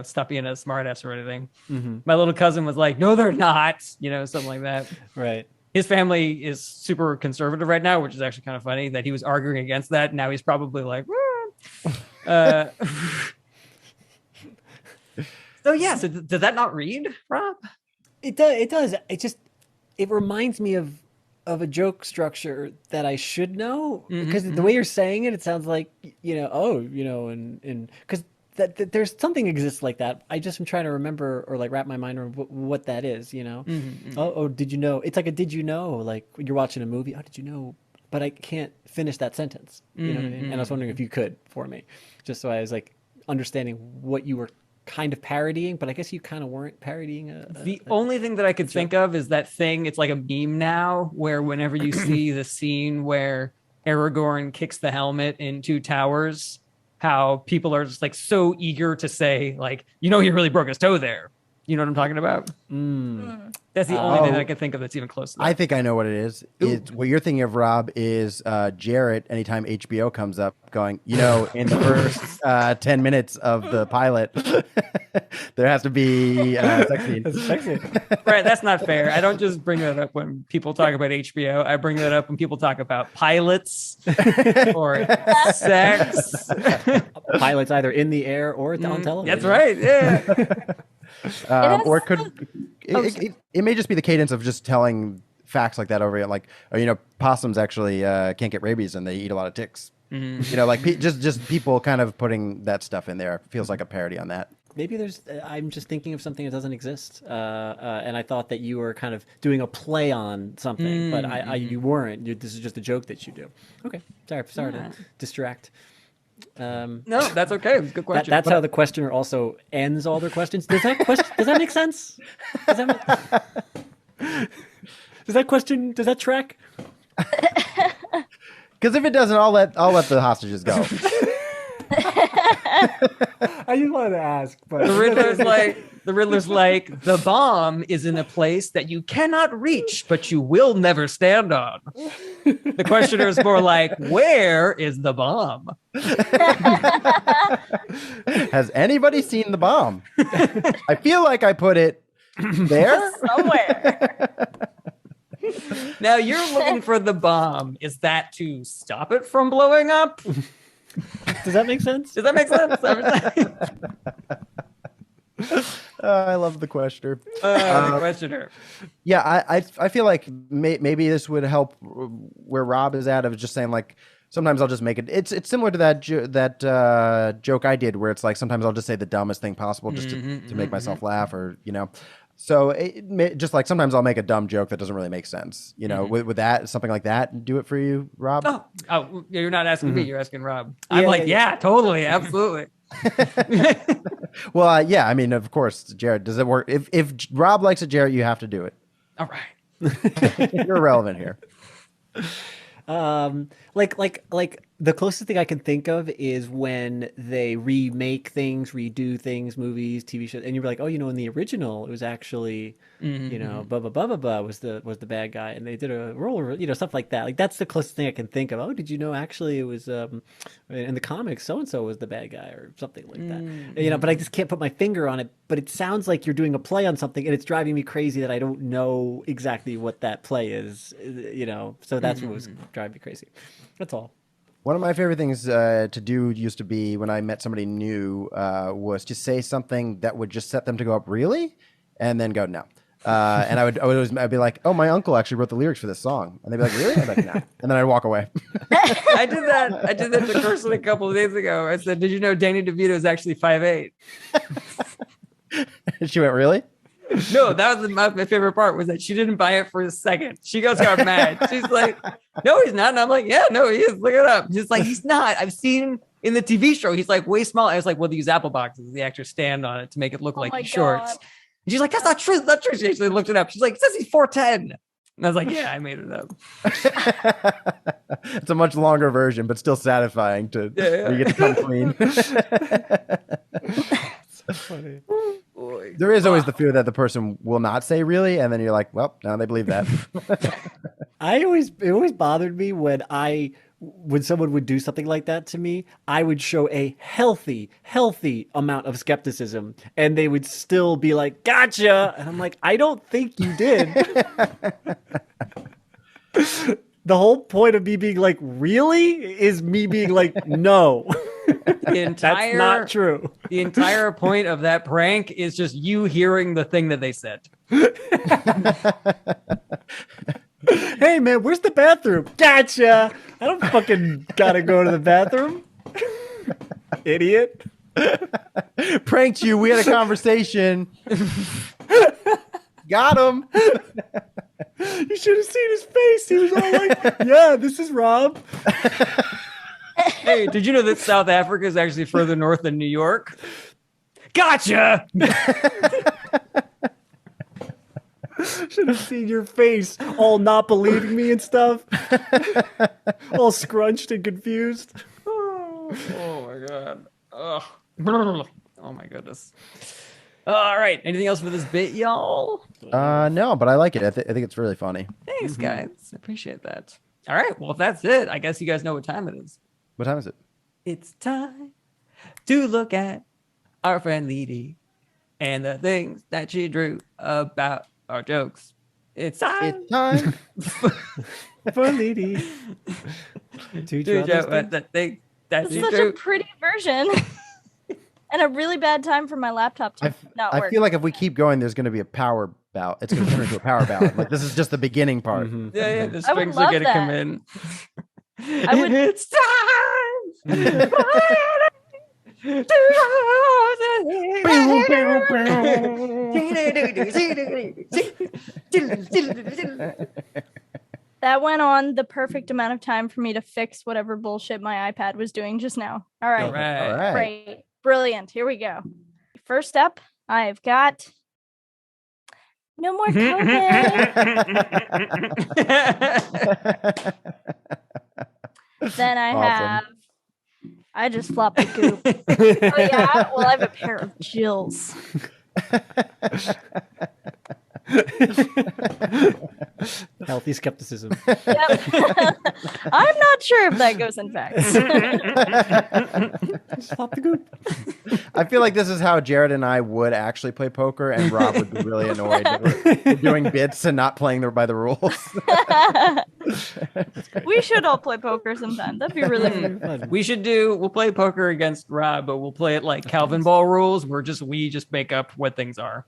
stop being a smartass or anything. Mm-hmm. My little cousin was like, no, they're not, something like that. Right. His family is super conservative right now, which is actually kind of funny that he was arguing against that. Now he's probably like, So yeah, so does that not read, Rob? It does. It reminds me of a joke structure that I should know, because the way you're saying it, it sounds like because there's something exists like that. I just am trying to remember or like wrap my mind around what that is. Oh, did you know? It's like a did you know? Like you're watching a movie. Oh, did you know? But I can't finish that sentence. You know what I mean? And I was wondering if you could for me, just so I was like understanding what you were kind of parodying, but I guess you kind of weren't parodying. The only thing that I could think of is that thing. It's like a meme now, where whenever you see the scene where Aragorn kicks the helmet in Two Towers, how people are just like so eager to say like, he really broke his toe there. You know what I'm talking about? That's the only thing that I can think of that's even close to that. I think I know what it is. What you're thinking of, Rob, is Jarret, anytime HBO comes up, going, in the first 10 minutes of the pilot, there has to be sex scene. Right, that's not fair. I don't just bring that up when people talk about HBO. I bring that up when people talk about pilots or sex. Pilots either in the air or on television. That's right, yeah. Or it could it may just be the cadence of just telling facts like that over it, like possums actually can't get rabies and they eat a lot of ticks. Like just people kind of putting that stuff in there. It feels like a parody on that. Maybe I'm just thinking of something that doesn't exist, and I thought that you were kind of doing a play on something, but you weren't. This is just a joke that you do. Okay, sorry to distract. No, that's okay. It was a good question. That's how the questioner also ends all their questions. Does that make sense? Does that track? Because if it doesn't, I'll let the hostages go. I just wanted to ask, but The Riddler's like, the bomb is in a place that you cannot reach, but you will never stand on. The questioner is more like, where is the bomb? Has anybody seen the bomb? I feel like I put it there Somewhere. Now you're looking for the bomb. Is that to stop it from blowing up? Does that make sense? Does that make sense? I love the questioner. The questioner. Yeah, I feel like maybe this would help where Rob is at, of just saying like sometimes I'll just make it. It's similar to that joke I did where it's like sometimes I'll just say the dumbest thing possible just to make myself laugh, or So just like sometimes I'll make a dumb joke that doesn't really make sense. With that, something like that, do it for you, Rob? Oh, you're not asking me, you're asking Rob. I'm totally, absolutely. Well, yeah, I mean, of course, Jarret, does it work? If Rob likes it, Jarret, you have to do it. All right. You're irrelevant here. Like the closest thing I can think of is when they remake things, redo things, movies, TV shows, and you're like, oh, in the original, it was actually, blah was the bad guy, and they did a role, stuff like that. Like that's the closest thing I can think of. Oh, did you know actually it was in the comics so and so was the bad guy or something like that. But I just can't put my finger on it. But it sounds like you're doing a play on something, and it's driving me crazy that I don't know exactly what that play is. So that's what was driving me crazy. That's all. One of my favorite things to do used to be when I met somebody new was to say something that would just set them to go up, really? And then go, no. And I'd be like, oh, my uncle actually wrote the lyrics for this song. And they'd be like, really? I'd be like, no. And then I'd walk away. I did that to Kirsten a couple of days ago. I said, did you know Danny DeVito is actually 5'8"? She went, really? No, that was my favorite part, was that she didn't buy it for a second. She got mad. She's like, no, he's not. And I'm like, yeah, no, he is. Look it up. She's like, he's not. I've seen in the TV show, he's like way small. I was like, well, they use Apple boxes. The actors stand on it to make it look like he's shorts. And she's like, that's not true. That's not true. She actually looked it up. She's like, it says he's 4'10". And I was like, yeah, I made it up. It's a much longer version, but still satisfying to where you get to come clean. So funny. Boy. There is always the fear that the person will not say really, and then you're like, well, now they believe that. It always bothered me when someone would do something like that to me, I would show a healthy amount of skepticism, and they would still be like, gotcha. And I'm like, I don't think you did. The whole point of me being like, really? Is me being like, no. That's not true. The entire point of that prank is just you hearing the thing that they said. Hey, man, where's the bathroom? Gotcha. I don't fucking gotta go to the bathroom. Idiot. Pranked you. We had a conversation. Got him. You should have seen his face. He was all like, yeah, this is Rob. Hey, did you know that South Africa is actually further north than New York? Gotcha. Should have seen your face, all not believing me and stuff. All scrunched and confused. Oh my god. Oh my goodness. All right. Anything else for this bit, y'all? No, but I like it. I think it's really funny. Thanks, guys. I appreciate that. All right. Well, if that's it, I guess you guys know what time it is. What time is it? It's time to look at our friend Leedy and the things that she drew about our jokes. It's time. It's time for Leedy to draw the thing that It's she such drew. a pretty version. And a really bad time for my laptop to not work. I feel like if we keep going, there's going to be a power bout. It's going to turn into a power bout. Like this is just the beginning part. Yeah, the I would strings are love going to that. come in. It's time. That went on the perfect amount of time for me to fix whatever bullshit my iPad was doing just now. All right. All right. All right. Great. Brilliant. Here we go. First up, I've got no more COVID. Then I Awesome. I just flop the goop. Oh yeah. Well, I have a pair of Jills. Healthy skepticism. Yep. I'm not sure if that goes in facts. Flop the goop. I feel like this is how Jarret and I would actually play poker, and Rob would be really annoyed that we're doing bits and not playing by the rules. We should all play poker sometime. That'd be really fun. We'll play poker against Rob, but we'll play it like Calvin Ball rules, where we just make up what things are.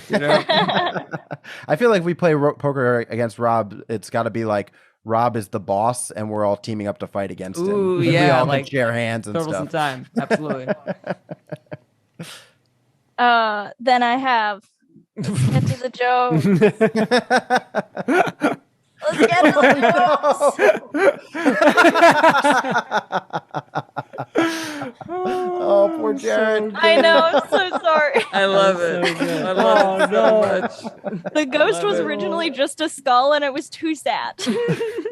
You know? I feel like if we play poker against Rob, it's got to be like Rob is the boss, and we're all teaming up to fight against him. Ooh, We yeah, all like can share hands and total stuff. some time. Absolutely. Then I have. Let's get to the joke. Let's get to the jokes. Oh, poor Jarret. I know. I'm so sorry. I love it. I love it so much. The ghost was originally just a skull, and it was too sad.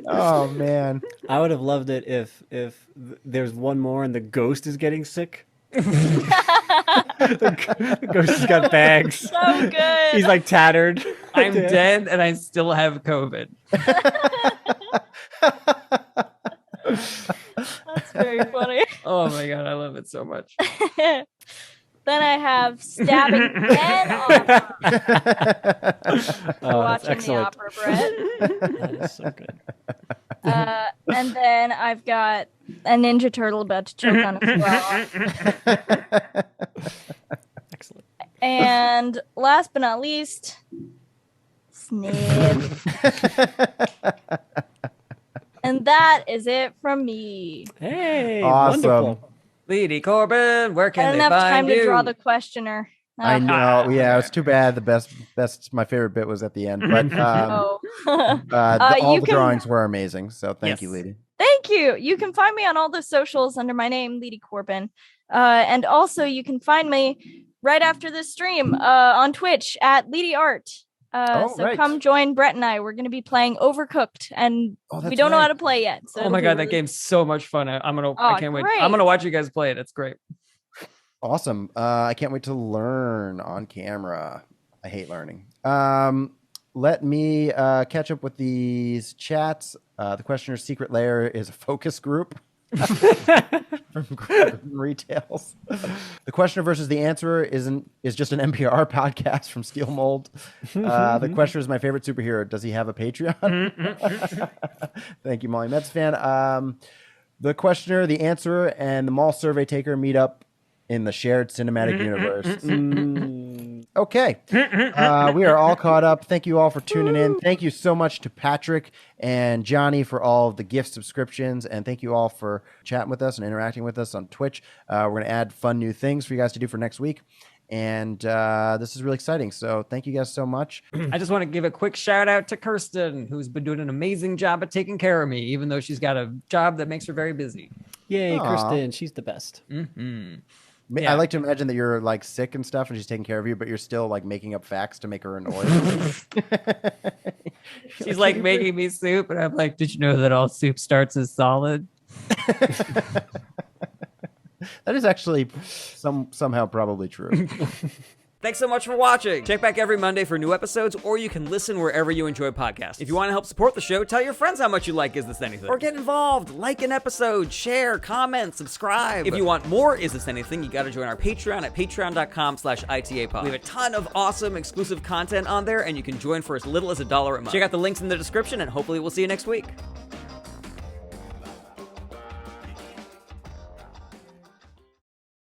Oh man. I would have loved it if there's one more and the ghost is getting sick. The ghost has got bags. So good. He's like tattered. I'm dead and I still have COVID. That's very funny. Oh my God, I love it so much. Then I have stabbing pen on watching the excellent. opera, Brett. That is so good. And then I've got a Ninja Turtle about to choke on a straw. Excellent. And last but not least, Snib. And that is it from me. Hey, Awesome. wonderful. Leedy Corbin, where I can didn't they have find time you? to draw the questioner. I know. Yeah, it's too bad. The best. My favorite bit was at the end, but Oh. all you the can- drawings were amazing. So thank you, Yes. Leedy. Thank you. You can find me on all the socials under my name, Leedy Corbin. And also you can find me right after this stream on Twitch at Leedy Art. So right. come join Brett and I. We're going to be playing Overcooked, and Oh, we don't know how to play yet. So Oh it'll my be God, that really- game's so much fun. I can't wait. great. I'm gonna watch you guys play it. It's great. Awesome. I can't wait to learn on camera. I hate learning. Let me catch up with these chats. The questioner's secret lair is a focus group from retails. The questioner versus the answerer is just an NPR podcast from Steel Mold. The questioner is my favorite superhero. Does he have a Patreon? Thank you, Molly Mets fan. The questioner, the answerer, and the mall survey taker meet up in the shared cinematic universe. Okay. We are all caught up. Thank you all for tuning in. Thank you so much to Patrick and Johnny for all of the gift subscriptions. And thank you all for chatting with us and interacting with us on Twitch. We're going to add fun new things for you guys to do for next week. And this is really exciting. So thank you guys so much. I just want to give a quick shout out to Kirsten, who's been doing an amazing job at taking care of me, even though she's got a job that makes her very busy. Yay, Aw. Kristen. She's the best. Mm-hmm. I like to imagine that you're like sick and stuff and she's taking care of you, but you're still like making up facts to make her annoyed. She's like making me soup, and I'm like, did you know that all soup starts as solid? That is actually somehow probably true. Thanks so much for watching. Check back every Monday for new episodes, or you can listen wherever you enjoy podcasts. If you want to help support the show, tell your friends how much you like Is This Anything? Or get involved, like an episode, share, comment, subscribe. If you want more Is This Anything, you gotta join our Patreon at patreon.com/ITAPod. We have a ton of awesome exclusive content on there, and you can join for as little as $1 a month. Check out the links in the description, and hopefully we'll see you next week.